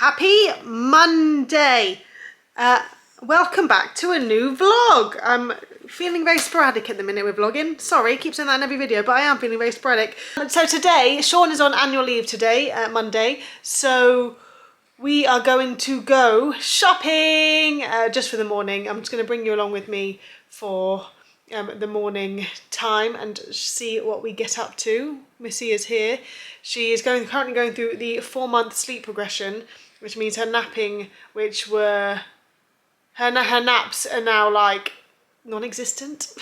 Happy Monday! Welcome back to a new vlog. I'm feeling very sporadic at the minute with vlogging. Sorry, keep saying that in every video, but I am feeling very sporadic. So today, Sean is on annual leave today, Monday, so we are going to go shopping just for the morning. I'm just going to bring you along with me for the morning time and see what we get up to. Missy is here. She is currently going through the 4-month sleep progression, which means her napping, which were her naps are now like non-existent.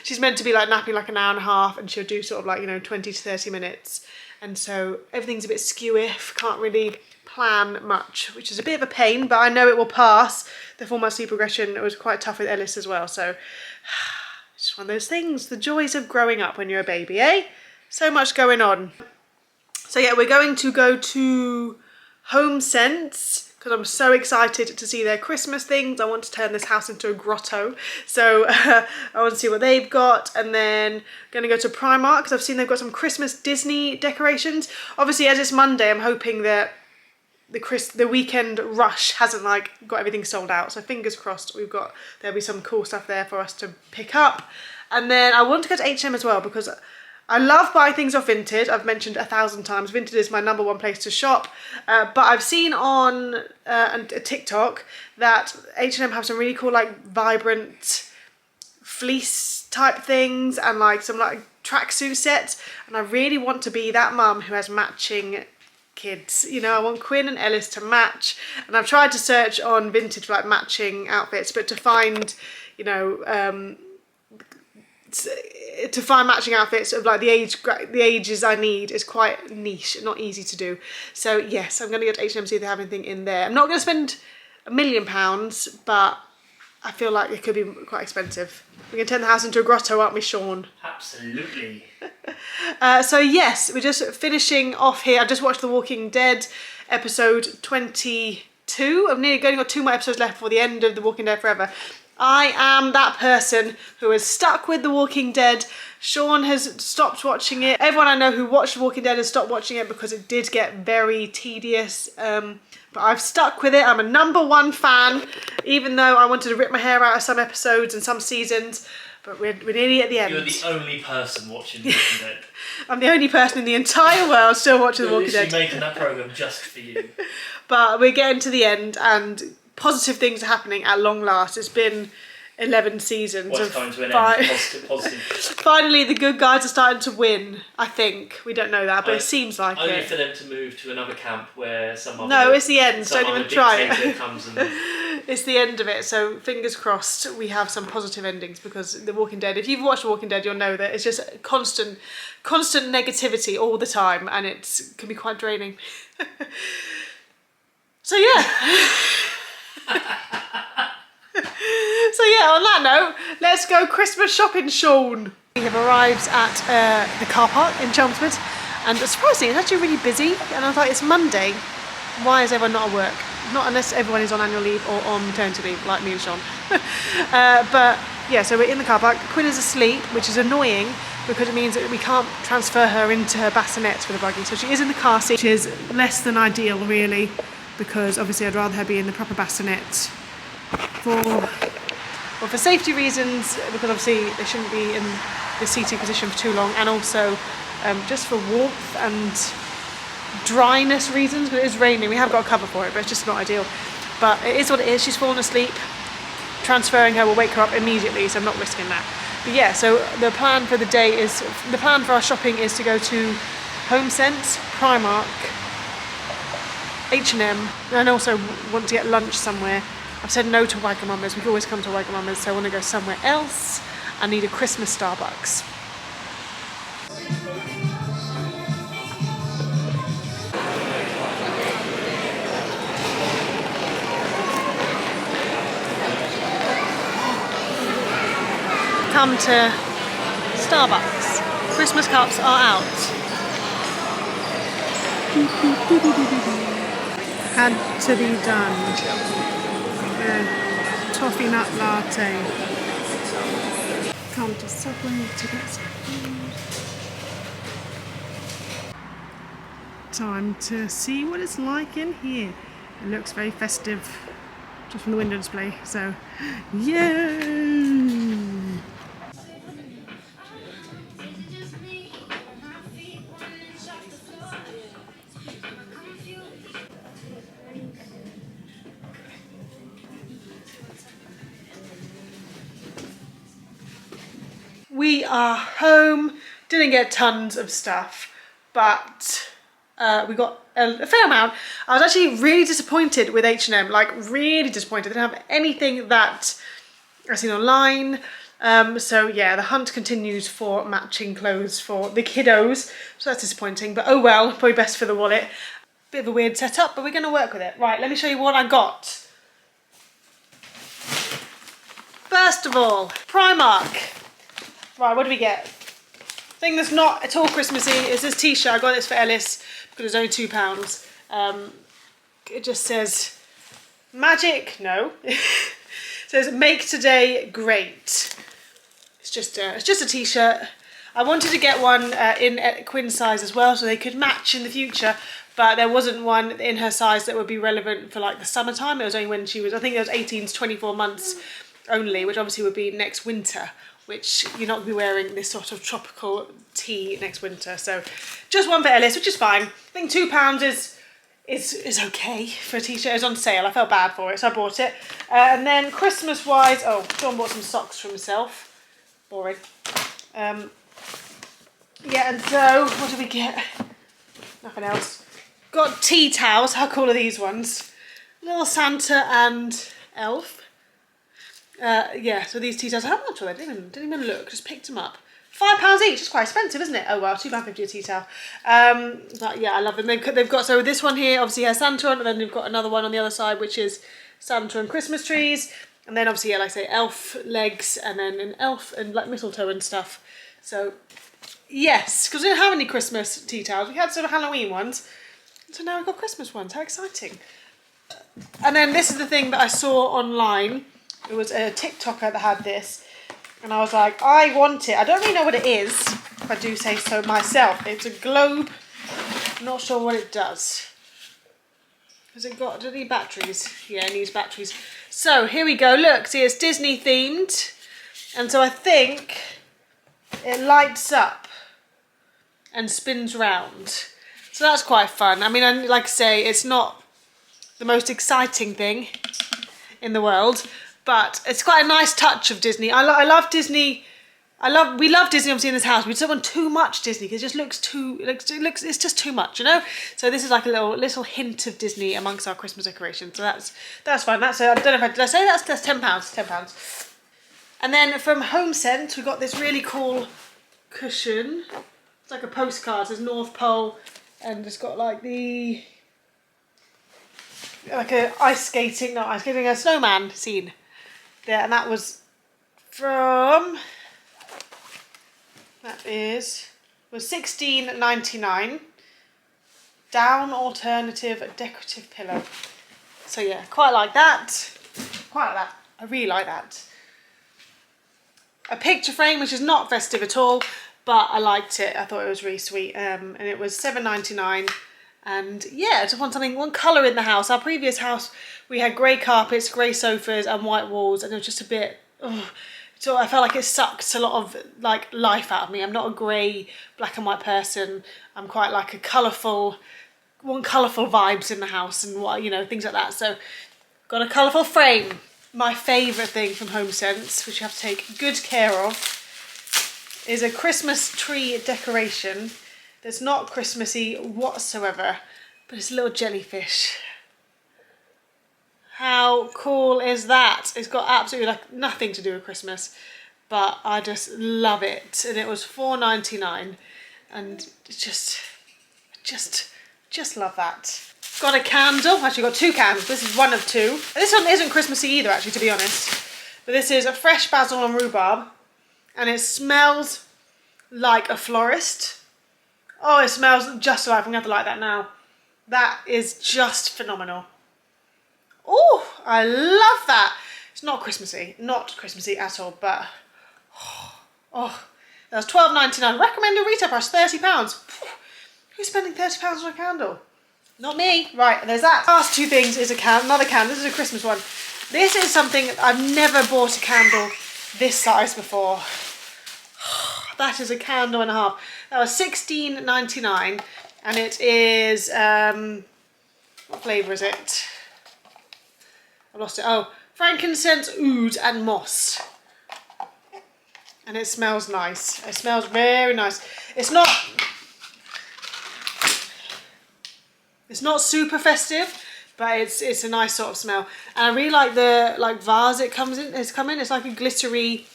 She's meant to be like napping like an hour and a half, and she'll do sort of like 20 to 30 minutes, and so everything's a bit skewy. Can't really plan much, which is a bit of a pain, but I know it will pass. The 4-month sleep progression was quite tough with Ellis as well, so it's just one of those things, the joys of growing up when you're a baby, eh? So much going on. So yeah, we're going to go to HomeSense because I'm so excited to see their Christmas things. I want to turn this house into a grotto, so I want to see what they've got, and then going to go to Primark because I've seen they've got some Christmas Disney decorations. Obviously, as it's Monday, I'm hoping that the weekend rush hasn't like got everything sold out, so fingers crossed there'll be some cool stuff there for us to pick up. And then I want to go to H&M as well because I love buying things off Vinted. I've mentioned 1,000 times Vinted is my #1 place to shop, but I've seen on TikTok that H&M have some really cool like vibrant fleece type things and like some like tracksuit sets, and I really want to be that mum who has matching kids. I want Quinn and Ellis to match, and I've tried to search on Vinted for like matching outfits, but to find matching outfits of like the ages I need is quite niche, not easy to do. So yes, I'm going to go to H&M, see if they have anything in there. I'm not going to spend £1 million, but I feel like it could be quite expensive. We're going to turn the house into a grotto, aren't we, Sean? Absolutely. So yes, we're just finishing off here. I've just watched The Walking Dead episode 22. I've only got 2 more episodes left before the end of The Walking Dead Forever. I am that person who is stuck with The Walking Dead. Sean has stopped watching it. Everyone I know who watched The Walking Dead has stopped watching it because it did get very tedious. But I've stuck with it. I'm a #1 fan, even though I wanted to rip my hair out of some episodes and some seasons. But we're nearly at the end. You're the only person watching The Walking Dead. I'm the only person in the entire world still watching The Walking Dead. You're making that programme just for you. But we're getting to the end, and positive things are happening at long last. It's been 11 seasons. What's coming to an end? Positive. Finally, the good guys are starting to win, I think. We don't know that, but it seems like only it. for them to move to another camp where someone... No, it's the end. Don't even try it. Comes and... It's the end of it, so fingers crossed we have some positive endings, because The Walking Dead, if you've watched The Walking Dead, you'll know that it's just constant negativity all the time, and it can be quite draining. So yeah. So yeah, on that note, let's go Christmas shopping, Sean. We have arrived at the car park in Chelmsford, and surprisingly it's actually really busy, and I was like, it's Monday, why is everyone not at work? Not unless everyone is on annual leave or on maternity leave, like me and Sean. But yeah, so we're in the car park. Quinn is asleep, which is annoying because it means that we can't transfer her into her bassinets for the buggy. So she is in the car seat, which is less than ideal really, because obviously I'd rather her be in the proper bassinet for safety reasons, because obviously they shouldn't be in the seating position for too long, and also just for warmth and dryness reasons, but it is raining. We have got a cover for it, but it's just not ideal. But it is what it is. She's fallen asleep. Transferring her will wake her up immediately, so I'm not risking that. But yeah, so the plan for our shopping is to go to HomeSense, Primark, H&M, and also want to get lunch somewhere. I've said no to Wagamama's. We can always come to Wagamama's, so I want to go somewhere else. I need a Christmas Starbucks. Come to Starbucks. Christmas cups are out. Had to be done. Toffee nut latte. Come to Subway to get some food. Time to see what it's like in here. It looks very festive just from the window display, so yay! We are home, didn't get tons of stuff, but we got a fair amount. I was actually really disappointed with H&M, like really disappointed. They didn't have anything that I've seen online. So yeah, the hunt continues for matching clothes for the kiddos. So that's disappointing, but oh well, probably best for the wallet. Bit of a weird setup, but we're gonna work with it. Right, let me show you what I got. First of all, Primark. Right, what do we get? Thing that's not at all Christmassy is this t-shirt. I got this for Ellis because it was only £2. It just says magic, no. It says make today great. It's just a t-shirt. I wanted to get one in Quinn's size as well so they could match in the future, but there wasn't one in her size that would be relevant for like the summertime. It was only when she was, I think it was 18 to 24 months only, which obviously would be next winter, which you're not going to be wearing this sort of tropical tee next winter. So just one for Ellis, which is fine. I think £2 is okay for a t-shirt. It was on sale. I felt bad for it, so I bought it. And then Christmas-wise, oh, John bought some socks for himself. Boring. Yeah, and so what did we get? Nothing else. Got tea towels. How cool are these ones? Little Santa and Elf. Yeah, so these tea towels, how much were they? Didn't even look, just picked them up. £5 each, it's quite expensive, isn't it? Oh well, £2.50 a tea towel. But yeah, I love them. They've got, so this one here obviously has Santa on, and then they've got another one on the other side, which is Santa and Christmas trees. And then obviously, yeah, like I say, elf legs, and then an elf and like mistletoe and stuff. So yes, because we didn't have any Christmas tea towels. We had sort of Halloween ones. So now we've got Christmas ones, how exciting. And then this is the thing that I saw online. It was a TikToker that had this, and I was like, I want it. I don't really know what it is, if I do say so myself. It's a globe. I'm not sure what it does. Has it got, does it need batteries? Yeah, it needs batteries. So here we go. Look, see, it's Disney themed, and so I think it lights up and spins round. So that's quite fun. I mean, like I say, it's not the most exciting thing in the world, but it's quite a nice touch of Disney. I love Disney. We love Disney obviously in this house. We just don't want too much Disney because it just looks too, it's just too much, you know? So this is like a little hint of Disney amongst our Christmas decorations. So that's fine. I don't know if did I say that's £10, £10. And then from HomeSense, we got this really cool cushion. It's like a postcard. It says North Pole, and it's got like a snowman scene there, and that was from, was $16.99. Down alternative decorative pillow. So yeah, quite like that. I really like that. A picture frame, which is not festive at all, but I liked it. I thought it was really sweet. And it was $7.99. And yeah, I just want one colour in the house. Our previous house, we had grey carpets, grey sofas and white walls, and it was just a bit, so I felt like it sucked a lot of like life out of me. I'm not a grey, black and white person. I'm quite like a colourful, want colourful vibes in the house and what, you know, things like that. So got a colourful frame. My favourite thing from HomeSense, which you have to take good care of, is a Christmas tree decoration. That's not Christmassy whatsoever, but it's a little jellyfish. How cool is that? It's got absolutely like nothing to do with Christmas, but I just love it. And it was $4.99, and just love that. Got a candle. Actually got two candles. This is one of two. And this one isn't Christmassy either, actually, to be honest. But this is a fresh basil and rhubarb, and it smells like a florist. Oh, it smells just right. I'm going to have to light that now. That is just phenomenal. Oh, I love that. It's not Christmassy at all, but oh, that was $12.99. Recommended retail price £30. Who's spending £30 on a candle? Not me. Right, there's that. Last two things is another candle. This is a Christmas one. This is something, I've never bought a candle this size before. That is a candle and a half. That was $16.99, and it is, what flavour is it? I've lost it. Oh, frankincense, oud and moss. And it smells nice. It smells very nice. It's not super festive, but it's a nice sort of smell. And I really like the vase it comes in. It's like a glittery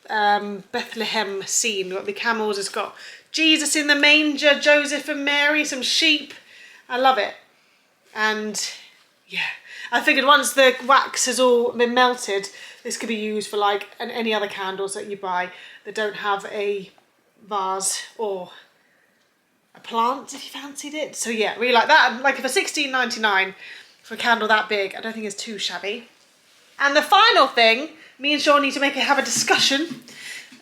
Bethlehem scene. Got the camels. It's got Jesus in the manger, Joseph and Mary, some sheep. I love it. And yeah, I figured once the wax has all been melted, this could be used for like any other candles that you buy that don't have a vase or a plant if you fancied it. So yeah, really like that. Like for $16.99 for a candle that big, I don't think it's too shabby. And the final thing, me and Sean need to have a discussion,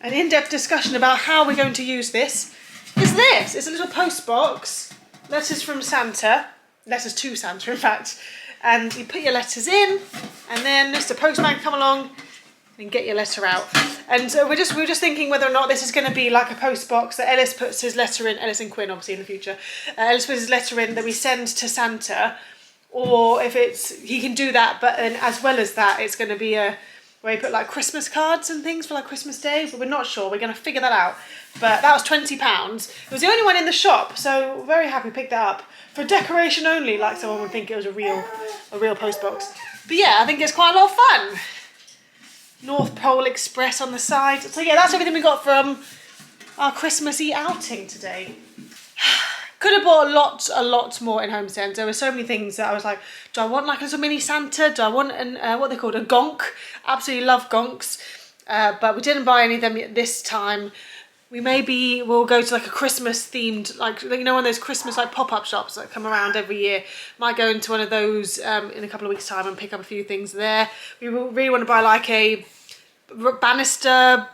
an in-depth discussion about how we're going to use this, is this. It's a little post box, letters from Santa, letters to Santa in fact, and you put your letters in, and then Mr. Postman come along and get your letter out. And so we're just thinking whether or not this is going to be like a post box that Ellis puts his letter in, Ellis and Quinn obviously in the future, Ellis puts his letter in that we send to Santa, or if he can do that, but then as well as that, it's going to be where you put like Christmas cards and things for like Christmas Day, but we're not sure. We're going to figure that out. But that was £20. It was the only one in the shop, so very happy we picked that up. For decoration only, like someone would think it was a real post box. But yeah, I think it's quite a lot of fun. North Pole Express on the side. So yeah, that's everything we got from our Christmassy outing today. Could have bought a lot more in HomeSense. There were so many things that I was like, do I want like a little mini Santa? Do I want what they called a gonk? Absolutely love gonks. But we didn't buy any of them this time. We'll go to like a Christmas themed, like you know, one of those Christmas like pop-up shops that come around every year. Might go into one of those in a couple of weeks' time and pick up a few things there. We really want to buy like a banister,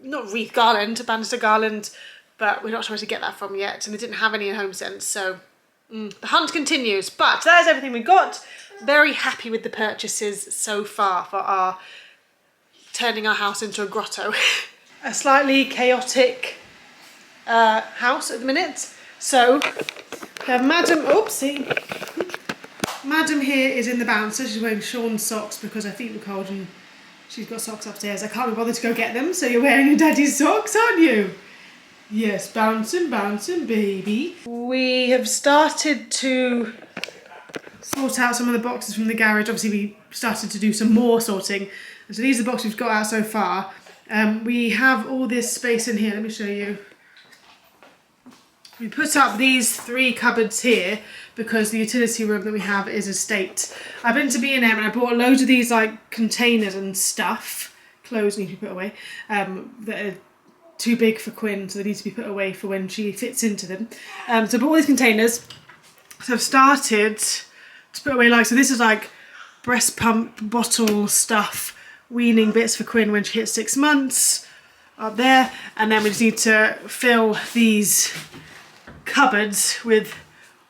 not wreath garland, banister garland, but we're not sure where to get that from yet, and they didn't have any in HomeSense, so the hunt continues. But that is everything we got. Very happy with the purchases so far for turning our house into a grotto. A slightly chaotic house at the minute. So we have Madam, Madam here is in the bouncer. She's wearing Sean's socks because her feet were cold and she's got socks upstairs. I can't be bothered to go get them, so you're wearing your daddy's socks, aren't you? Yes, bouncing, baby. We have started to sort out some of the boxes from the garage. Obviously we started to do some more sorting. And so these are the boxes we've got out so far. We have all this space in here. Let me show you. We put up these 3 cupboards here because the utility room that we have is a state. I've been to B&M and I bought loads of these like containers and stuff. Clothes need to be put away. That are too big for Quinn, so they need to be put away for when she fits into them. So I bought all these containers. So I've started to put away so this is like breast pump bottle stuff, weaning bits for Quinn when she hits 6 months up there, and then we just need to fill these cupboards with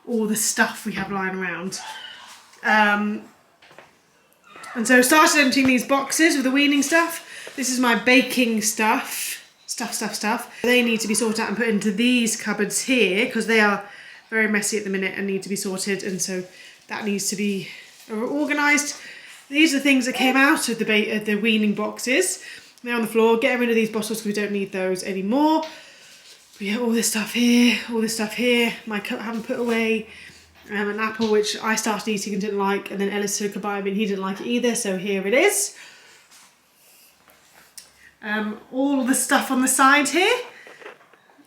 all the stuff we have lying around. And so I started emptying these boxes with the weaning stuff. This is my baking stuff. They need to be sorted out and put into these cupboards here because they are very messy at the minute and need to be sorted, and so that needs to be organised. These are the things that came out of the weaning boxes. They're on the floor. Getting rid of these bottles because we don't need those anymore. We have all this stuff here, all this stuff here. My cup I haven't put away. An apple which I started eating and didn't like, and then Ellis said goodbye and he didn't like it either, so here it is. All the stuff on the side here.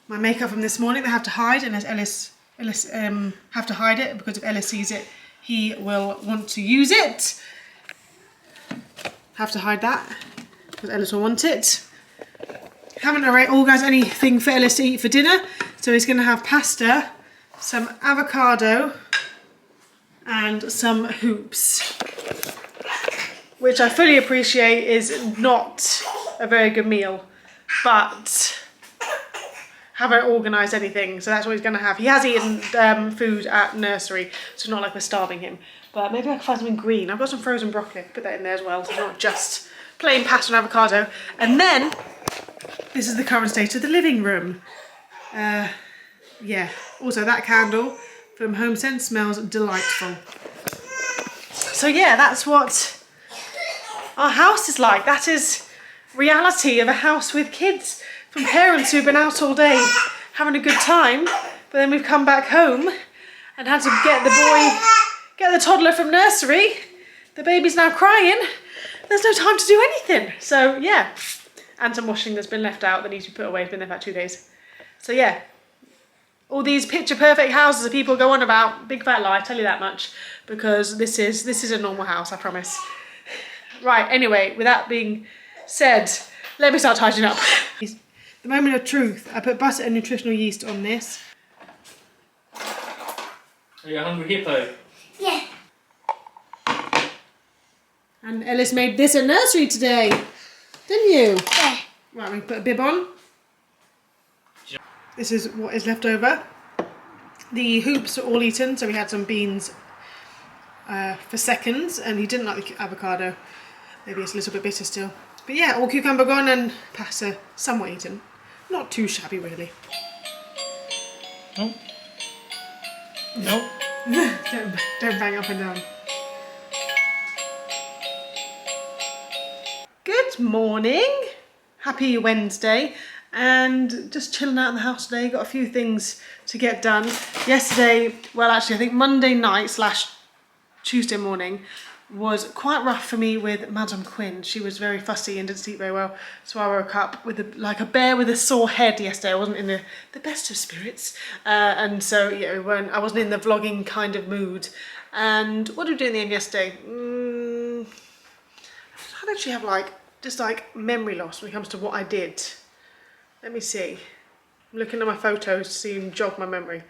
My makeup from this morning, they have to hide, and as Ellis have to hide it because if Ellis sees it, he will want to use it. Have to hide that because Ellis will want it. Haven't organised anything for Ellis to eat for dinner, so he's going to have pasta, some avocado, and some hoops, which I fully appreciate is not a very good meal, but haven't organised anything, so that's what he's going to have. He has eaten food at nursery, so it's not like we're starving him. But maybe I can find something green. I've got some frozen broccoli. I can put that in there as well, so it's not just plain pasta and avocado. And then, this is the current state of the living room. Yeah, also that candle from HomeSense smells delightful. So yeah, that's what our house is like. That is reality of a house with kids, from parents who've been out all day having a good time, but then we've come back home and had to get the toddler from nursery. The baby's now crying. There's no time to do anything. So yeah, and some washing that's been left out that needs to be put away. It's been there for about 2 days. So yeah, all these picture perfect houses that people go on about, big fat lie, I tell you that much, because this is a normal house, I promise. Right, anyway, with that being said, let me start tidying up. The moment of truth. I put butter and nutritional yeast on this. Are you a hungry hippo? Yeah. And Ellis made this at nursery today, didn't you? Yeah. Right, we put a bib on. This is what is left over. The hoops are all eaten, so we had some beans for seconds, and he didn't like the avocado. Maybe it's a little bit bitter still. But yeah, all cucumber gone and pasta somewhat eaten. Not too shabby, really. Nope. Nope. Don't bang up and down. Good morning. Happy Wednesday. And just chilling out in the house today. Got a few things to get done. Yesterday, well actually I think Monday night / Tuesday morning was quite rough for me with Madam Quinn. She was very fussy and didn't sleep very well, so I woke up with like a bear with a sore head yesterday. I wasn't in the best of spirits, and so yeah, I wasn't in the vlogging kind of mood. And what did we do in the end yesterday? I don't actually have just memory loss when it comes to what I did. Let me see. I'm looking at my photos to see and jog my memory.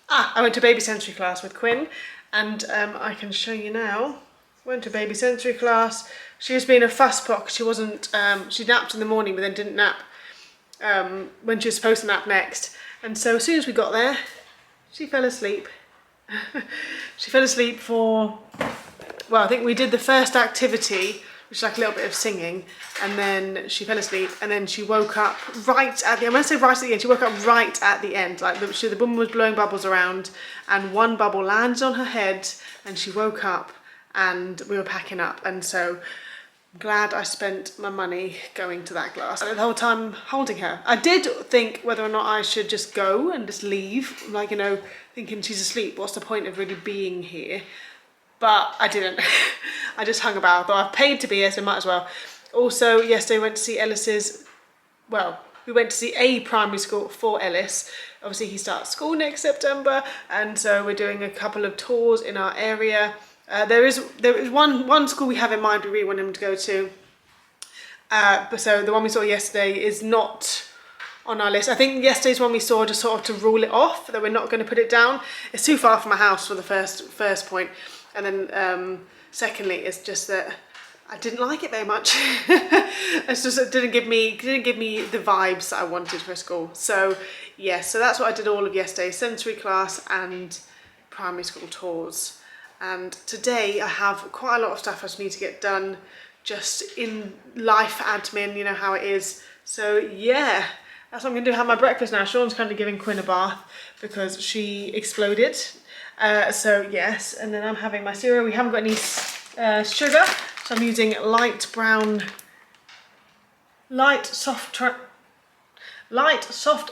I went to baby sensory class with Quinn, and I can show you now. Went to baby sensory class. She was being a fusspot. She wasn't. She napped in the morning, but then didn't nap when she was supposed to nap next. And so as soon as we got there, she fell asleep. She fell asleep for. Well, I think we did the first activity, which is like a little bit of singing, and then she fell asleep, and then she woke up right at the end. When I say right at the end, she woke up right at the end. Like the woman was blowing bubbles around, and one bubble landed on her head, and she woke up. And we were packing up, and so I'm glad I spent my money going to that class. The whole time holding her, I did think whether or not I should just go and just leave, like, you know, thinking she's asleep, what's the point of really being here? But I didn't. I just hung about. Though I've paid to be here, so might as well. Also, yesterday we went to see Ellis's, well, we went to see a primary school for Ellis. Obviously he starts school next September, and so we're doing a couple of tours in our area. There is one school we have in mind we really want him to go to, but so the one we saw yesterday is not on our list. I think yesterday's one we saw just sort of to rule it off, that we're not going to put it down. It's too far from my house for the first point, and then secondly it's just that I didn't like it very much. It's just, it didn't give me the vibes that I wanted for a school. So yeah, so that's what I did all of yesterday: sensory class and primary school tours. And today I have quite a lot of stuff I just need to get done, just in life admin, you know how it is. So yeah, that's what I'm going to do. Have my breakfast now. Sean's kind of giving Quinn a bath because she exploded. So yes, and then I'm having my cereal. We haven't got any sugar, so I'm using light soft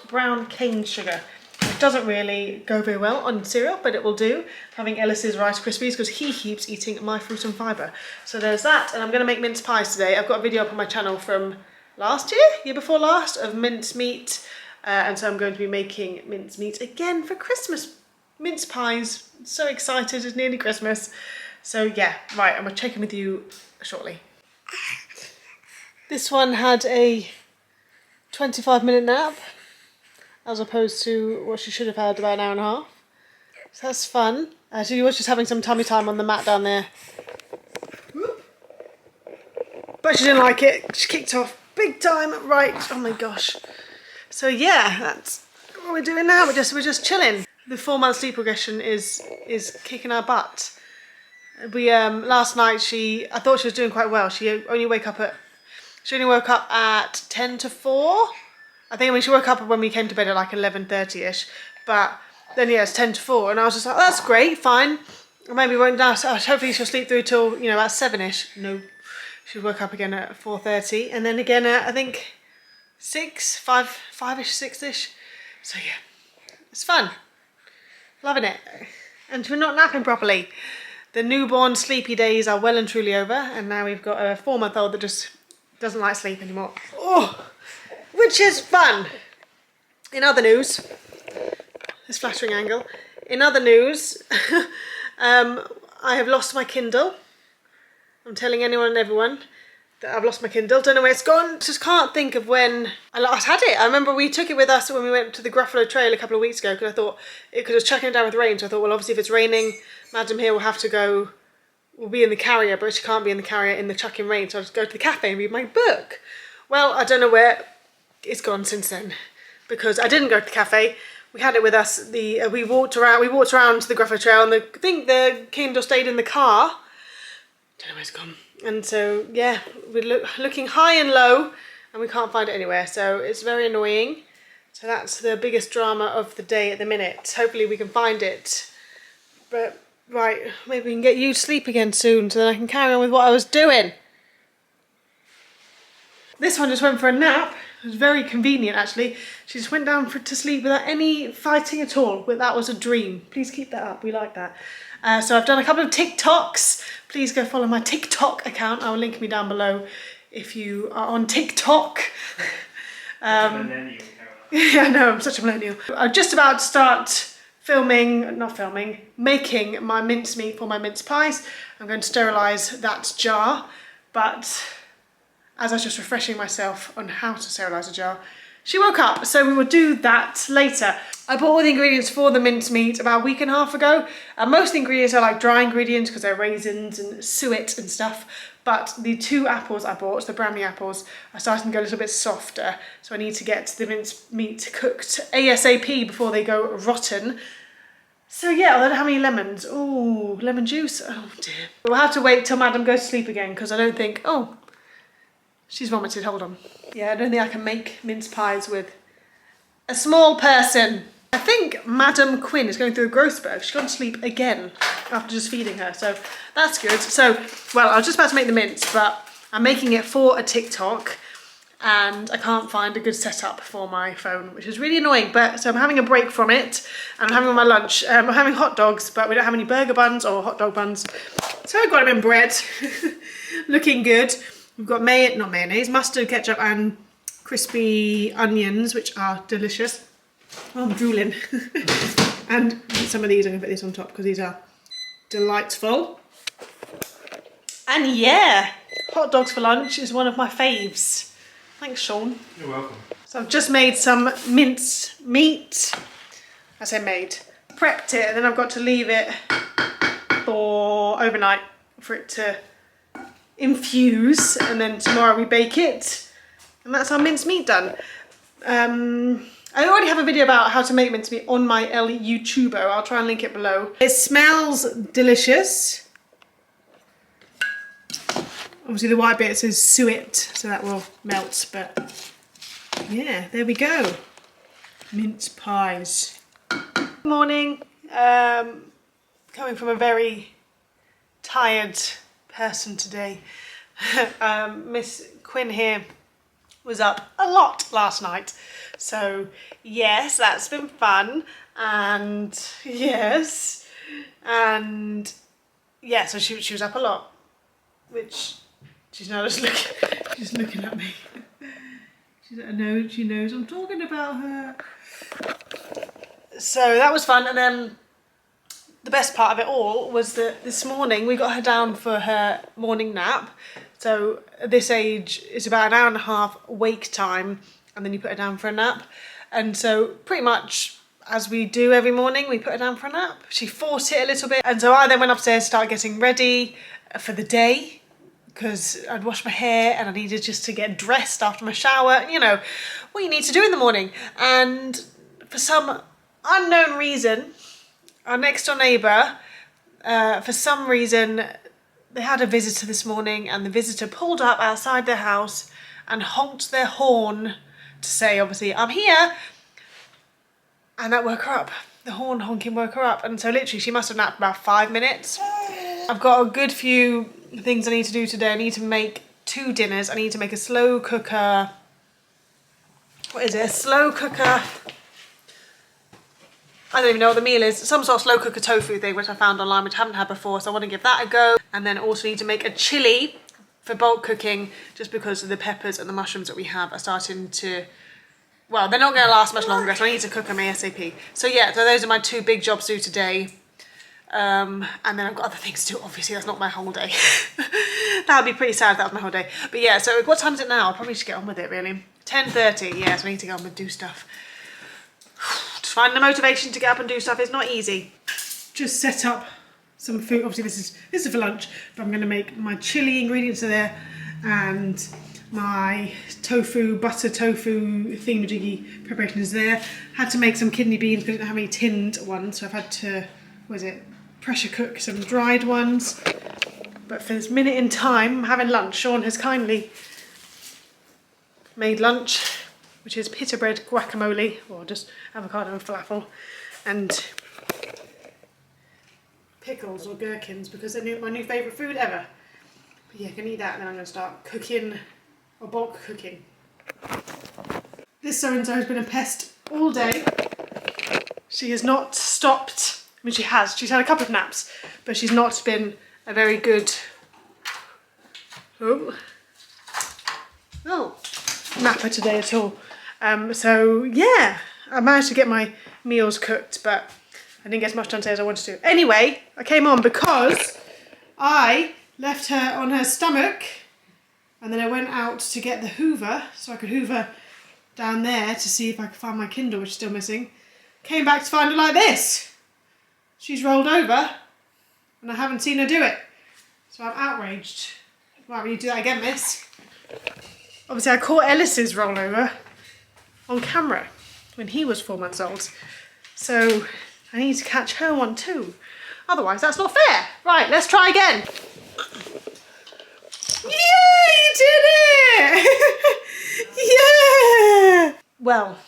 brown cane sugar. It doesn't really go very well on cereal, but it will do. Having Ellis's Rice Krispies because he keeps eating my fruit and fibre. So there's that, and I'm going to make mince pies today. I've got a video up on my channel from last year before last, of mince meat, and so I'm going to be making mince meat again for Christmas. Mince pies, so excited, it's nearly Christmas. So yeah, right, I'm going to check in with you shortly. This one had a 25-minute nap, as opposed to what she should have had about an hour and a half. So that's fun. She was just having some tummy time on the mat down there. But she didn't like it. She kicked off big time. Right, oh my gosh. So yeah, that's what we're doing now. We're just chilling. The 4-month sleep regression is kicking our butt. We last night I thought she was doing quite well. She only woke up at 10 to 4. I think when she woke up when we came to bed at like 11:30ish. But then yeah, it's 10 to 4, and I was just like, oh, that's great, fine. Maybe won't last. Hopefully she'll sleep through till about 7ish. No, she woke up again at 4:30, and then again at I think 5ish, 6ish. So yeah, it's fun. Loving it. And we're not napping properly. The newborn sleepy days are well and truly over, and now we've got a 4-month-old that just doesn't like sleep anymore. Oh, which is fun. In other news, this flattering angle. In other news, I have lost my Kindle. I'm telling anyone and everyone that I've lost my Kindle. Don't know where it's gone. Just can't think of when I last had it. I remember we took it with us when we went to the Gruffalo Trail a couple of weeks ago, because I thought it was chucking it down with rain. So I thought, well, obviously if it's raining, Madam here will have to go. We'll be in the carrier, but she can't be in the carrier in the chucking rain. So I'll just go to the cafe and read my book. Well, I don't know where it's gone since then, because I didn't go to the cafe. We had it with us. We walked around to the Gruffalo Trail, and I think the Kindle stayed in the car. Don't know where it's gone. And so yeah, we're looking high and low, and we can't find it anywhere. So it's very annoying. So that's the biggest drama of the day at the minute. Hopefully we can find it. But right, maybe we can get you to sleep again soon, so that I can carry on with what I was doing. This one just went for a nap. It was very convenient, actually. She just went down to sleep without any fighting at all. That was a dream. Please keep that up. We like that. So I've done a couple of TikToks. Please go follow my TikTok account. I will link me down below if you are on TikTok. Yeah, I know, I'm such a millennial. I'm just about to start making my mincemeat for my mince pies. I'm going to sterilise that jar, but as I was just refreshing myself on how to sterilise a jar, she woke up, so we will do that later. I bought all the ingredients for the mincemeat about a week and a half ago. Most of the ingredients are like dry ingredients because they're raisins and suet and stuff. But the 2 apples I bought, the brownie apples, are starting to go a little bit softer. So I need to get the mincemeat cooked ASAP before they go rotten. So yeah, I don't have any lemons. Ooh, lemon juice. Oh dear. We'll have to wait till Madam goes to sleep again, because I don't think, oh, she's vomited, hold on. Yeah, I don't think I can make mince pies with a small person. I think Madam Quinn is going through a growth spurt. She's gone to sleep again after just feeding her, so that's good. So, well, I was just about to make the mince, but I'm making it for a TikTok, and I can't find a good setup for my phone, which is really annoying. But so I'm having a break from it, and I'm having my lunch. I'm having hot dogs, but we don't have any burger buns or hot dog buns. So I've got them in bread, looking good. We've got not mayonnaise, mustard, ketchup, and crispy onions, which are delicious. Oh, I'm drooling. And some of these, I'm going to put this on top because these are delightful. And yeah, hot dogs for lunch is one of my faves. Thanks, Sean. You're welcome. So I've just made some mince meat. I say made. Prepped it, and then I've got to leave it for overnight for it to infuse, and then tomorrow we bake it, and that's our mincemeat done. I already have a video about how to make mincemeat on my YouTuber. I'll try and link it below. It smells delicious. Obviously the white bit says suet, so that will melt, but yeah, there we go. Mince pies. Good morning. Coming from a very tired person today. Miss Quinn here was up a lot last night, so yes, that's been fun, and yes, and yeah, so she was up a lot, which she's now just looking at me. She knows I'm talking about her. So that was fun, and then the best part of it all was that this morning we got her down for her morning nap. So at this age, it's about an hour and a half wake time, and then you put her down for a nap. And so pretty much as we do every morning, we put her down for a nap. She fought it a little bit. And so I then went upstairs, started getting ready for the day, because I'd washed my hair and I needed just to get dressed after my shower. You know, what you need to do in the morning. And for some unknown reason, our next door neighbour, for some reason, they had a visitor this morning, and the visitor pulled up outside their house and honked their horn to say, obviously, I'm here. And that woke her up. The horn honking woke her up. And so literally she must have napped about 5 minutes. I've got a good few things I need to do today. I need to make 2 dinners. I need to make a slow cooker. What is it? A slow cooker. I don't even know what the meal is. Some sort of slow cooker tofu thing which I found online, which I haven't had before. So I want to give that a go. And then also need to make a chilli for bulk cooking, just because of the peppers and the mushrooms that we have are starting to, well, they're not going to last much longer, so I need to cook them ASAP. So yeah, so those are my 2 big jobs to do today. And then I've got other things to do. Obviously, that's not my whole day. That would be pretty sad if that was my whole day. But yeah, so what time is it now? I probably should get on with it, really. 10:30, yeah, so I need to go on and do stuff. Just find the motivation to get up and do stuff is not easy. Just set up some food. Obviously, this is for lunch, but I'm going to make my chili ingredients are there, and my butter tofu thingamajiggy preparation is there. Had to make some kidney beans because I didn't have any tinned ones, so I've had to, pressure cook some dried ones. But for this minute in time, I'm having lunch. Sean has kindly made lunch, which is pita bread guacamole, or just avocado and falafel, and pickles or gherkins, because they're my new favourite food ever. But yeah, I can eat that, and then I'm going to start cooking, or bulk cooking. This so-and-so has been a pest all day. She has not stopped. I mean, she has. She's had a couple of naps, but she's not been a very good napper today at all. So yeah, I managed to get my meals cooked, but I didn't get as much done today as I wanted to. Anyway, I came on because I left her on her stomach, and then I went out to get the hoover so I could hoover down there to see if I could find my Kindle, which is still missing. Came back to find it like this. She's rolled over and I haven't seen her do it. So I'm outraged. Why will you do that again, miss? Obviously I caught Ellis's rollover on camera when he was 4 months old. So I need to catch her one too. Otherwise that's not fair. Right, let's try again. Yeah, you did it! Yeah! Well,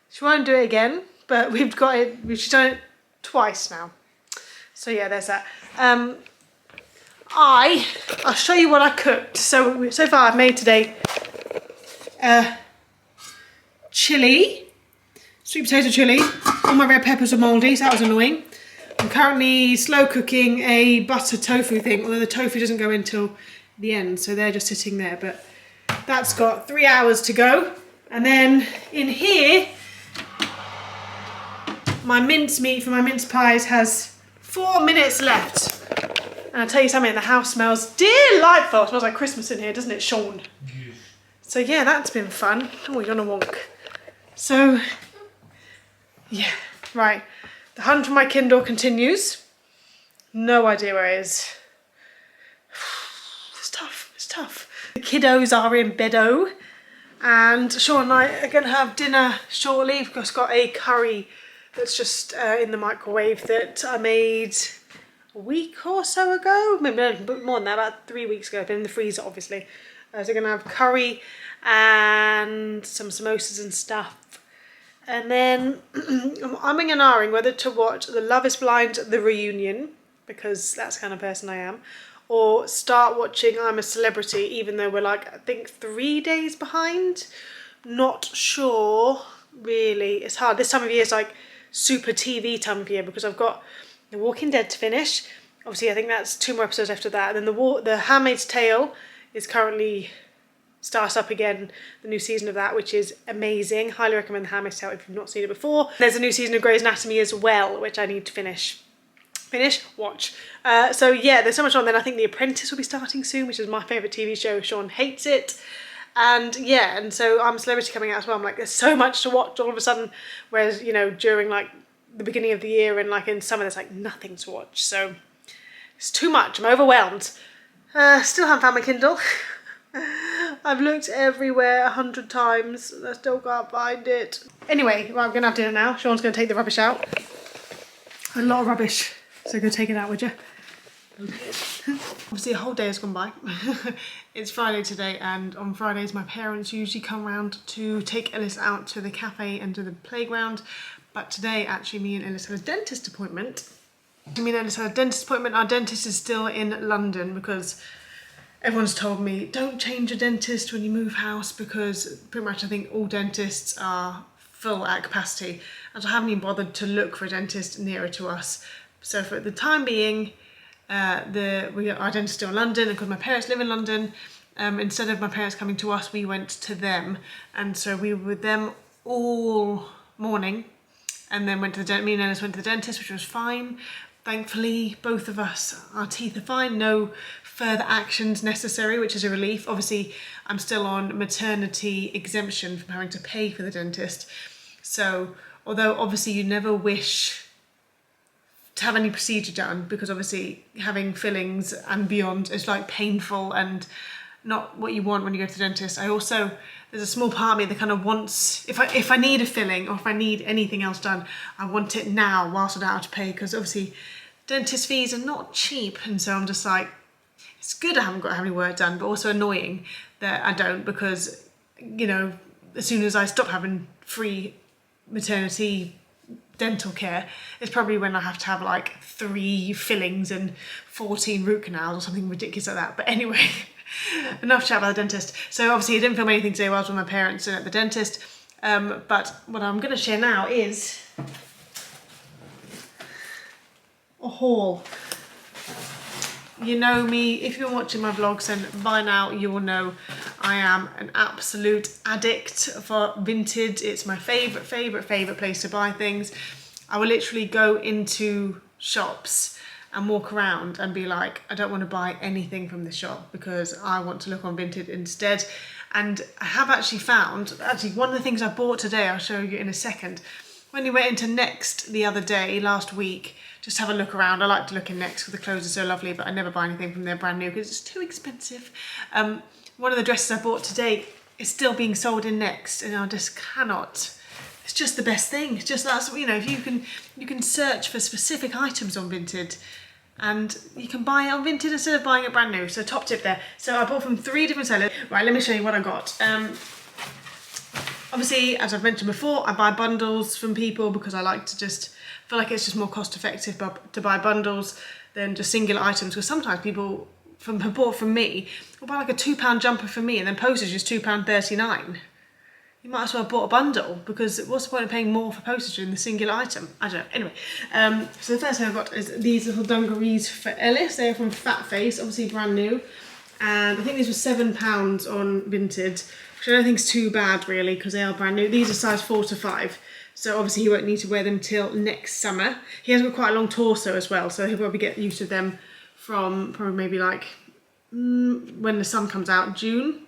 she won't do it again, but we've got it, she's done it twice now. So yeah, there's that. I'll show you what I cooked. So far I've made today chili, sweet potato chili. All my red peppers are mouldy, so that was annoying. I'm currently slow cooking a butter tofu thing, although the tofu doesn't go in till the end, so they're just sitting there, but that's got 3 hours to go. And then in here, my mincemeat for my mince pies has 4 minutes left. And I'll tell you something, the house smells delightful. It smells like Christmas in here, doesn't it, Sean? Yes. So yeah, that's been fun. Oh, you're on a wonk. So, yeah, right. The hunt for my Kindle continues. No idea where it is. It's tough. The kiddos are in beddo. And Sean and I are going to have dinner shortly. We've just got a curry that's just in the microwave that I made a week or so ago. Maybe a bit more than that, about 3 weeks ago. Been in the freezer, obviously. So we're going to have curry and some samosas and stuff. And then I'm umming and ahhing whether to watch The Love is Blind, The Reunion, because that's the kind of person I am, or start watching I'm a Celebrity, even though we're like, I think 3 days behind. Not sure, really. It's hard. This time of year is like super TV time of year because I've got The Walking Dead to finish. Obviously, I think that's 2 more episodes after that. And then the Handmaid's Tale is currently starts up again, the new season of that, which is amazing. Highly recommend The Handmaid's Tale if you've not seen it before. There's a new season of Grey's Anatomy as well, which I need to watch. So yeah, there's so much on. Then I think The Apprentice will be starting soon, which is my favourite TV show. Sean hates it. And yeah, and so I'm a Celebrity coming out as well. I'm like, there's so much to watch all of a sudden, whereas, you know, during like the beginning of the year and like in summer, there's like nothing to watch. So it's too much. I'm overwhelmed. Still haven't found my Kindle. I've looked everywhere 100 times and I still can't find it. Anyway, well, I'm gonna have dinner now. Sean's gonna take the rubbish out. A lot of rubbish, so go take it out, would you? Obviously a whole day has gone by. It's Friday today, and on Fridays my parents usually come round to take Ellis out to the cafe and to the playground, but today actually me and Ellis had a dentist appointment. Our dentist is still in London because everyone's told me don't change your dentist when you move house, because pretty much I think all dentists are full at capacity, and so I haven't even bothered to look for a dentist nearer to us. So for the time being, our dentist is still in London, and because my parents live in London, instead of my parents coming to us, we went to them, and so we were with them all morning, and then me and Ellis went to the dentist, which was fine. Thankfully, both of us, our teeth are fine, no further actions necessary, which is a relief. Obviously, I'm still on maternity exemption from having to pay for the dentist. So, although obviously you never wish to have any procedure done, because obviously having fillings and beyond is like painful and not what you want when you go to the dentist. There's a small part of me that kind of wants, if I need a filling or if I need anything else done, I want it now whilst I don't have to pay, because obviously dentist fees are not cheap, and so I'm just like, it's good I haven't got to have any work done, but also annoying that I don't, because, you know, as soon as I stop having free maternity dental care, it's probably when I have to have like 3 fillings and 14 root canals or something ridiculous like that. But anyway, enough chat about the dentist. So obviously I didn't film anything today while I was with my parents and at the dentist, but what I'm going to share now is a haul. You know me, if you're watching my vlogs, then by now you will know I am an absolute addict for Vinted. It's my favourite place to buy things. I will literally go into shops and walk around and be like, I don't want to buy anything from the shop because I want to look on Vinted instead. And I have actually found, one of the things I bought today, I'll show you in a second. When we went into Next the other day, last week, just have a look around. I like to look in Next because the clothes are so lovely, but I never buy anything from there brand new because it's too expensive. One of the dresses I bought today is still being sold in Next, and I just cannot. It's just the best thing. It's just that's, you know, if you can search for specific items on Vinted, and you can buy it on Vinted instead of buying it brand new. So top tip there. So I bought from 3 different sellers. Right, let me show you what I got. Obviously, as I've mentioned before, I buy bundles from people because I like to just feel like it's just more cost effective to buy bundles than just singular items, because sometimes people have bought from me will buy like a £2 jumper from me and then postage is £2.39. You might as well have bought a bundle, because what's the point of paying more for postage in the singular item? I don't know. Anyway, so the first thing I've got is these little dungarees for Ellis. They're from Fat Face, obviously brand new. And I think these were £7 on Vinted, which I don't think is too bad really, because they are brand new. These are size 4 to 5. So obviously he won't need to wear them till next summer. He has got quite a long torso as well, so he'll probably get used to them from probably maybe like when the sun comes out, June,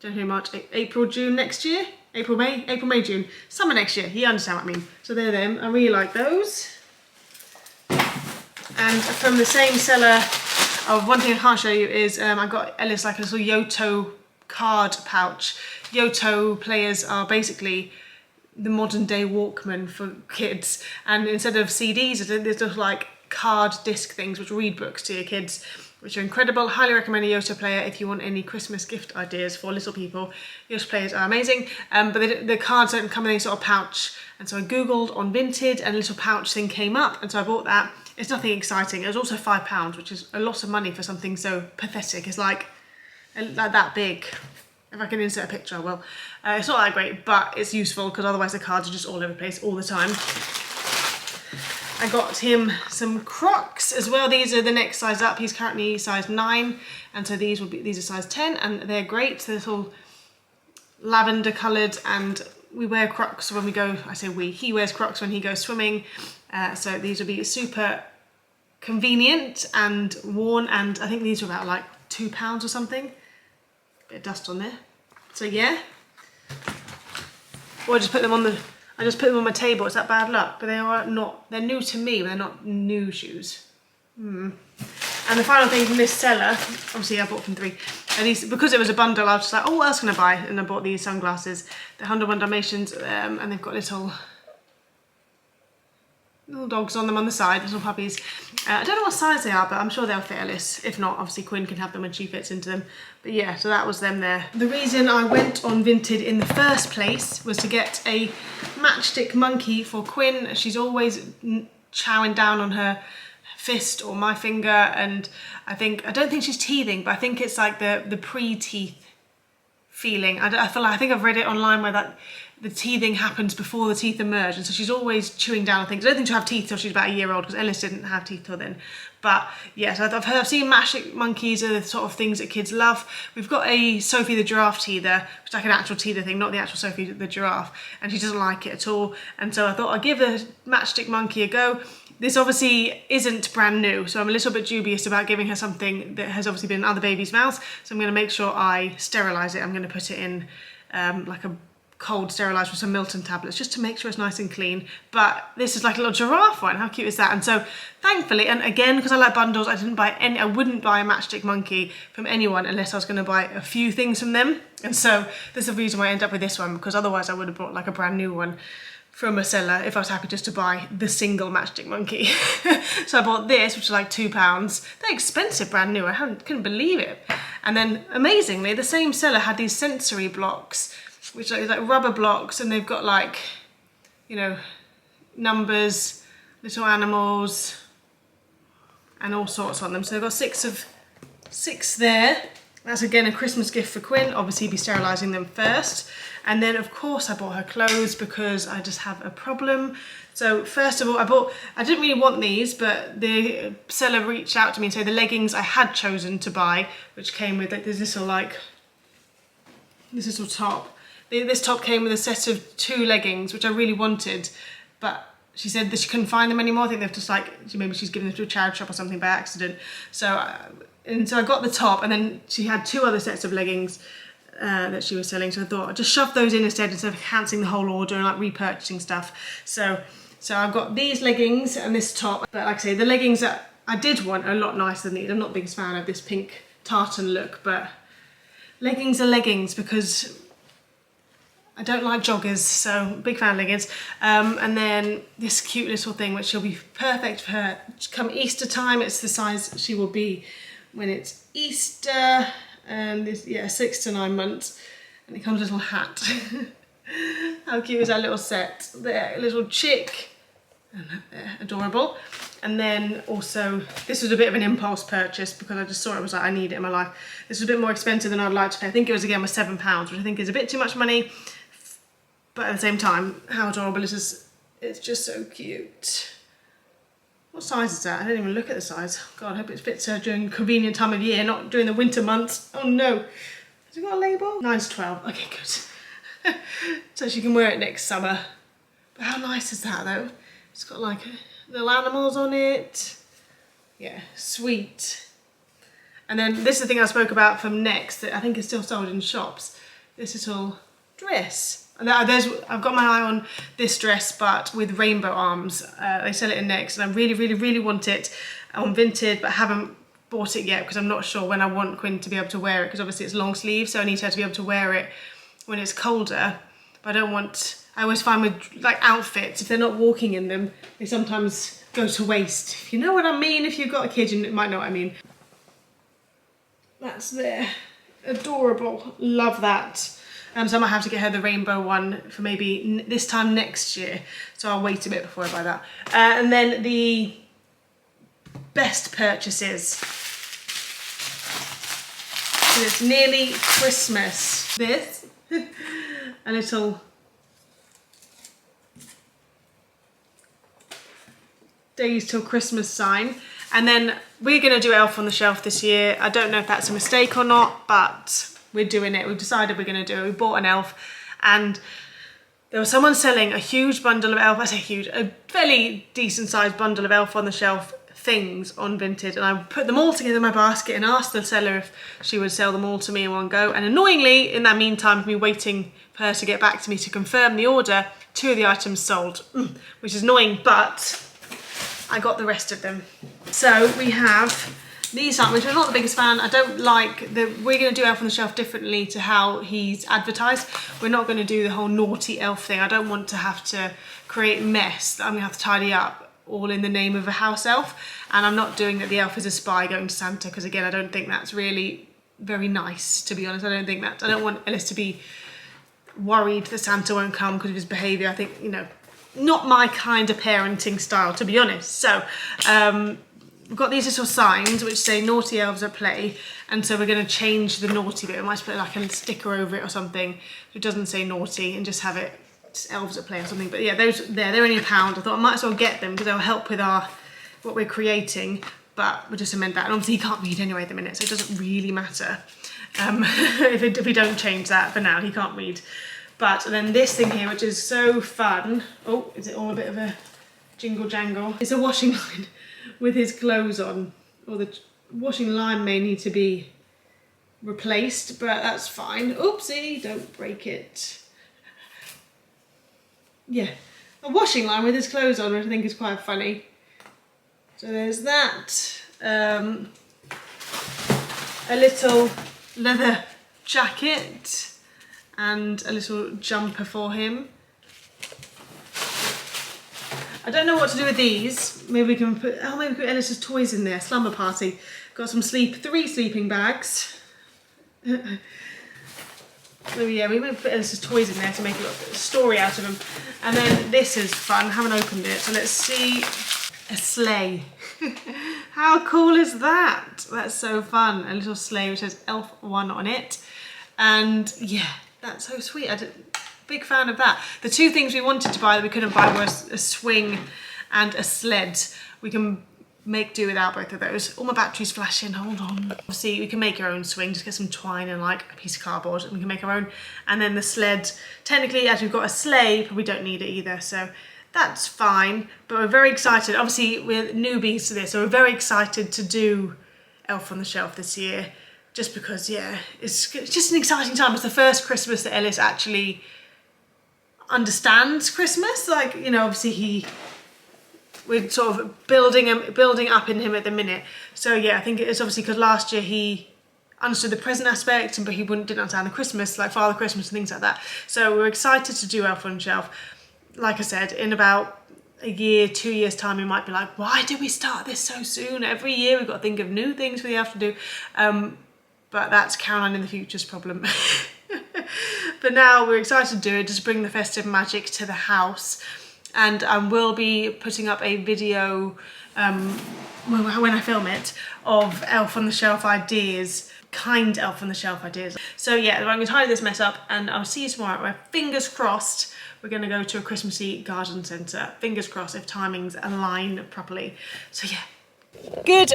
January, March, April, June next year. April, May, June. Summer next year. You understand what I mean. So they're them. I really like those. And from the same seller, one thing I can't show you is I got Ellis like a little Yoto card pouch. Yoto players are basically the modern day Walkman for kids, and instead of CDs, there's just like card disc things which read books to your kids, which are incredible. Highly recommend a Yoto player if you want any Christmas gift ideas for little people. Yoto players are amazing, but the cards don't come in any sort of pouch, and so I googled on Vinted and a little pouch thing came up, and so I bought that. It's nothing exciting. It was also £5, which is a lot of money for something so pathetic. It's like that big. If I can insert a picture, I will. It's not that great, but it's useful because otherwise the cards are just all over the place all the time. I got him some Crocs as well. These are the next size up. He's currently size 9, and so these are size 10, and they're great. They're little lavender coloured, and we wear Crocs when we go. I say we. He wears Crocs when he goes swimming. So these will be super convenient and worn, and I think these are about like £2 or something. Bit of dust on there. So yeah. Or I just put them on my table. Is that bad luck? But they are not. They're new to me, but they're not new shoes. And the final thing from this seller, obviously I bought from 3. at least because it was a bundle, I was just like, oh, what else can I buy? And I bought these sunglasses, the 101 Dalmatians, and they've got little dogs on them on the side, little puppies. I don't know what size they are, but I'm sure they'll fit Alice. If not, obviously Quinn can have them when she fits into them. But yeah, so that was them there. The reason I went on Vinted in the first place was to get a matchstick monkey for Quinn. She's always chowing down on her fist or my finger, and I don't think she's teething, but I think it's like the pre-teeth feeling. I think I've read it online where the teething happens before the teeth emerge, and so she's always chewing down on things. I don't think she'll have teeth till she's about a year old, because Ellis didn't have teeth till then. But yes, I've seen matchstick monkeys are the sort of things that kids love. We've got a Sophie the giraffe teether, which is like an actual teether thing, not the actual Sophie the giraffe, and she doesn't like it at all. And so I thought I'd give the matchstick monkey a go. This obviously isn't brand new, so I'm a little bit dubious about giving her something that has obviously been in other babies' mouths. So I'm going to make sure I sterilise it. I'm going to put it in like a cold steriliser with some Milton tablets, just to make sure it's nice and clean. But this is like a little giraffe one. How cute is that? And so thankfully, and again, because I like bundles, I wouldn't buy a matchstick monkey from anyone unless I was going to buy a few things from them. And so this is the reason why I end up with this one, because otherwise I would have bought like a brand new one from a seller if I was happy just to buy the single matchstick monkey. So I bought this, which is like £2. They're expensive, brand new. I couldn't believe it. And then amazingly, the same seller had these sensory blocks, which are like rubber blocks, and they've got like, you know, numbers, little animals, and all sorts on them. So they've got six there. That's again a Christmas gift for Quinn. Obviously be sterilising them first. And then of course I bought her clothes because I just have a problem. So first of all, I didn't really want these, but the seller reached out to me and said the leggings I had chosen to buy, which came with like this little top. This top came with a set of 2 leggings, which I really wanted, but she said that she couldn't find them anymore. I think they've just like, maybe she's given them to a charity shop or something by accident. So I got the top, and then she had 2 other sets of leggings that she was selling. So I thought I'd just shove those in instead of cancelling the whole order and like repurchasing stuff. So I've got these leggings and this top. But like I say, the leggings that I did want are a lot nicer than these. I'm not the biggest fan of this pink tartan look, but leggings are leggings because I don't like joggers, so big fan of leggings. And then this cute little thing, which will be perfect for her come Easter time. It's the size she will be when it's Easter, and this, 6 to 9 months. And it comes with a little hat. How cute is that little set? There, a little chick, and adorable. And then also, this was a bit of an impulse purchase because I just saw it, was like, I need it in my life. This was a bit more expensive than I'd like to pay. I think it was again was £7, which I think is a bit too much money. But at the same time, how adorable it is. It's just so cute. What size is that? I didn't even look at the size. God, I hope it fits her during a convenient time of year, not during the winter months. Oh no. Has it got a label? 9 to 12. Okay, good. So she can wear it next summer. But how nice is that though? It's got like little animals on it. Yeah, sweet. And then this is the thing I spoke about from Next that I think is still sold in shops. This little dress. And I've got my eye on this dress, but with rainbow arms. They sell it in Next, and I really, really, really want it on Vinted, but haven't bought it yet because I'm not sure when I want Quinn to be able to wear it, because obviously it's long sleeve, so I need her to be able to wear it when it's colder. But I always find with like outfits, if they're not walking in them, they sometimes go to waste. If you know what I mean, if you've got a kid, you might know what I mean. That's there. Adorable. Love that. So I might have to get her the rainbow one for maybe this time next year. So I'll wait a bit before I buy that. And then the best purchases. So it's nearly Christmas. This, a little days till Christmas sign. And then we're going to do Elf on the Shelf this year. I don't know if that's a mistake or not, but we're doing it. We've decided we're going to do it. We bought an elf, and there was someone selling a huge bundle of Elf. I say huge, a fairly decent sized bundle of Elf on the Shelf things on Vinted, and I put them all together in my basket and asked the seller if she would sell them all to me in one go. And annoyingly, in that meantime, me waiting for her to get back to me to confirm the order, 2 of the items sold, which is annoying, but I got the rest of them. So we have These aren't, which I'm not the biggest fan. I don't like we're going to do Elf on the Shelf differently to how he's advertised. We're not going to do the whole naughty elf thing. I don't want to have to create mess that I'm going to have to tidy up all in the name of a house elf. And I'm not doing that the elf is a spy going to Santa, because again, I don't think that's really very nice, to be honest. I don't want Ellis to be worried that Santa won't come because of his behaviour. I think, you know, not my kind of parenting style, to be honest. So, we've got these little signs which say naughty elves at play, and so we're going to change the naughty bit. We might put like a sticker over it or something so it doesn't say naughty, and just have it just elves at play or something. But yeah, those they're only £1. I thought I might as well get them because they'll help with what we're creating, but we'll just amend that. And obviously he can't read anyway at the minute, so it doesn't really matter if we don't change that. For now he can't read. But then this thing here, which is so fun. Oh, is it all a bit of a jingle jangle? It's a washing line with his clothes on, or the washing line may need to be replaced, but that's fine. Oopsie, don't break it. Yeah, a washing line with his clothes on, which I think is quite funny. So there's that. A little leather jacket and a little jumper for him. I don't know what to do with these. Maybe we can put Ellis's toys in there. Slumber party. Got some 3 sleeping bags. So yeah, we might put Ellis's toys in there to make a little story out of them. And then this is fun. I haven't opened it, so let's see. A sleigh. How cool is that? That's so fun. A little sleigh which says Elf 1 on it. And yeah, that's so sweet. Big fan of that. The 2 things we wanted to buy that we couldn't buy were a swing and a sled. We can make do without both of those. All my batteries flashing, hold on. Obviously we can make our own swing, just get some twine and like a piece of cardboard and we can make our own. And then the sled, technically as we've got a sleigh, but we don't need it either, so that's fine. But we're very excited. Obviously we're newbies to this, so we're very excited to do Elf on the Shelf this year. Just because, yeah, it's just an exciting time. It's the first Christmas that Ellis actually understands Christmas. Like, you know, obviously we're sort of building up in him at the minute. So yeah, I think it's obviously because last year he understood the present aspect, but he didn't understand the Christmas, like Father Christmas and things like that. So we're excited to do Elf on the Shelf. Like I said, in about a year, 2 years time, we might be like, why did we start this so soon? Every year we've got to think of new things we have to do. But that's Caroline in the future's problem. But now we're excited to do it, just bring the festive magic to the house. And we'll be putting up a video when I film it of Elf on the Shelf ideas, kind Elf on the Shelf ideas. So yeah, I'm going to tidy this mess up and I'll see you tomorrow. Where fingers crossed we're going to go to a Christmassy garden centre. Fingers crossed if timings align properly. So yeah. Good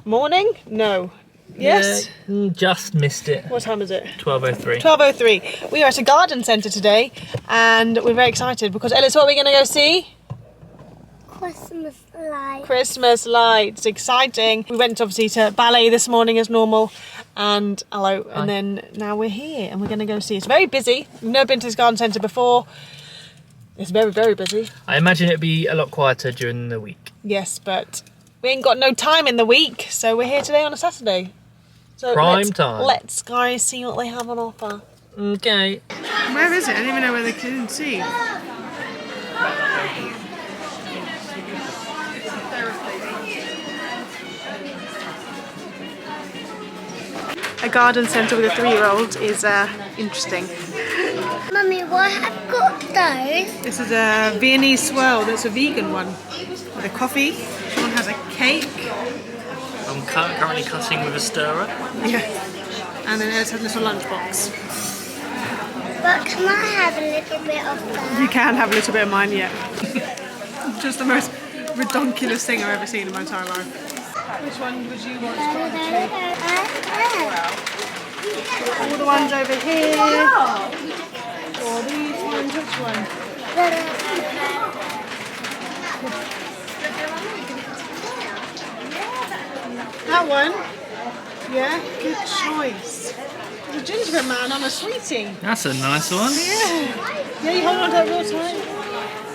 morning? No. Yes? Yeah, just missed it. What time is it? 12:03. 12:03. We are at a garden centre today and we're very excited because Ellis, what are we going to go see? Christmas lights. Christmas lights. Exciting. We went obviously to ballet this morning as normal and hello. Hi. And then now we're here and we're going to go see. It's very busy. We've never been to this garden centre before. It's very, very busy. I imagine it'd be a lot quieter during the week. Yes, but we ain't got no time in the week, so we're here today on a Saturday. So Prime time. Let's guys see what they have on offer. Okay. Where is it? I don't even know where they can see. A garden centre with a 3-year-old is interesting. Mummy, why have you got those? This is a Viennese swirl. That's a vegan one with a coffee. Sean has a cake. I'm currently cutting with a stirrer. Yeah. And then Ellis has a little lunchbox. But can I have a little bit of that? You can have a little bit of mine, yeah. Just the most redonkulous thing I've ever seen in my entire life. Which one would you want to try? All the ones over here. Or these ones, which one? That one? Yeah, good choice. There's a gingerbread man on a sweetie. That's a nice one. Yeah. Yeah, you hold on to that real tight.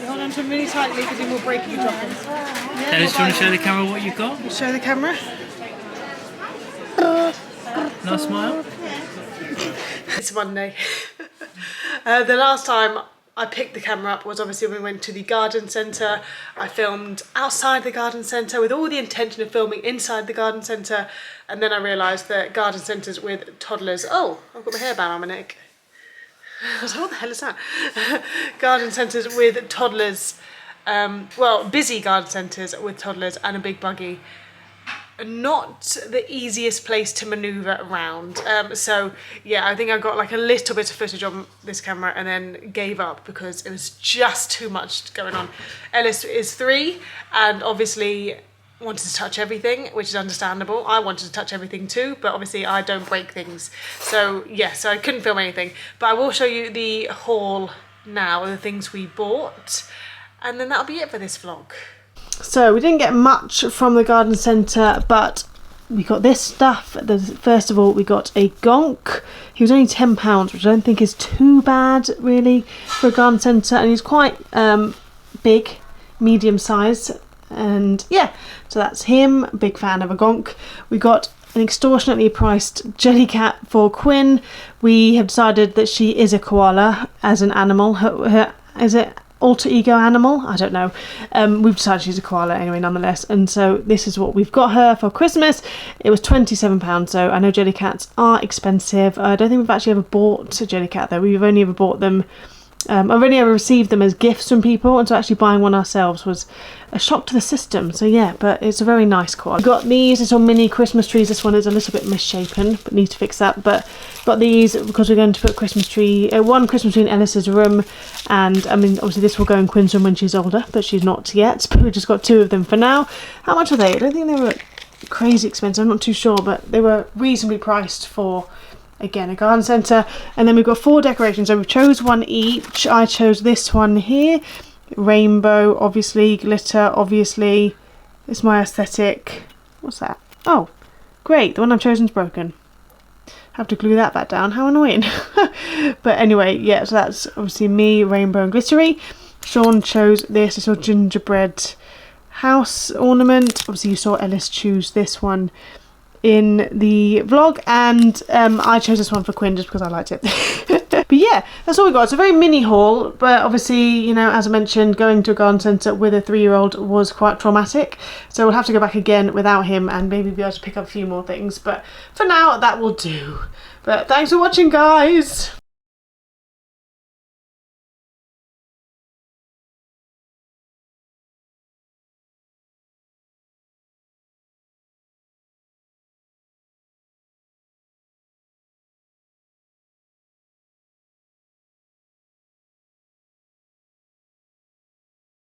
You hold on to them really tightly because you will break if you drop them. Yeah, Ellis, do you want to show the camera what you've got? show the camera. Nice smile. It's Monday. The last time I picked the camera up was obviously when we went to the garden centre. I filmed outside the garden centre with all the intention of filming inside the garden centre, and then I realised that garden centres with toddlers... Oh, I've got my hairband on my neck. I was like, what the hell is that? Garden centres with toddlers, well, busy garden centres with toddlers and a big buggy. Not the easiest place to manoeuvre around. So yeah, I think I got like a little bit of footage on this camera and then gave up because it was just too much going on. Ellis is 3 and obviously wanted to touch everything, which is understandable. I wanted to touch everything too, but obviously I don't break things. So yeah, so I couldn't film anything. But I will show you the haul now, the things we bought, and then that'll be it for this vlog. So we didn't get much from the garden centre, but we got this stuff. First of all, we got a gonk. He was only £10, which I don't think is too bad really for a garden centre, and he's quite big, medium size, and yeah, so that's him. Big fan of a gonk. We got an extortionately priced Jellycat for Quinn. We have decided that she is a koala as an animal. Is it alter ego animal? I don't know. We've decided she's a koala anyway, nonetheless, and so this is what we've got her for Christmas. It was £27, so I know Jellycats are expensive. I don't think we've actually ever bought a Jellycat though. We've only ever bought them, I've only ever received them as gifts from people, and so actually buying one ourselves was a shock to the system. So yeah, but it's a very nice koala. We've got these little mini Christmas trees. This one is a little bit misshapen, but need to fix that. But got these because we're going to put a Christmas tree, one Christmas tree in Ellis's room, and I mean obviously this will go in Quinn's room when she's older, but she's not yet. But we just got 2 of them for now. How much are they? I don't think they were crazy expensive. I'm not too sure, but they were reasonably priced for, again, a garden centre. And then we've got 4 decorations, so we chose one each. I chose this one here, rainbow, obviously, glitter, obviously. It's my aesthetic. What's that? Oh, great, the one I've chosen's broken. Have to glue that back down, how annoying. But anyway, yeah, so that's obviously me, rainbow and glittery. Sean chose this little gingerbread house ornament. Obviously you saw Ellis choose this one in the vlog, and I chose this one for Quinn just because I liked it. But yeah, that's all we got. It's a very mini haul, but obviously, you know, as I mentioned, going to a garden centre with a 3-year-old was quite traumatic, so we'll have to go back again without him and maybe be able to pick up a few more things, but for now that will do. But thanks for watching, guys.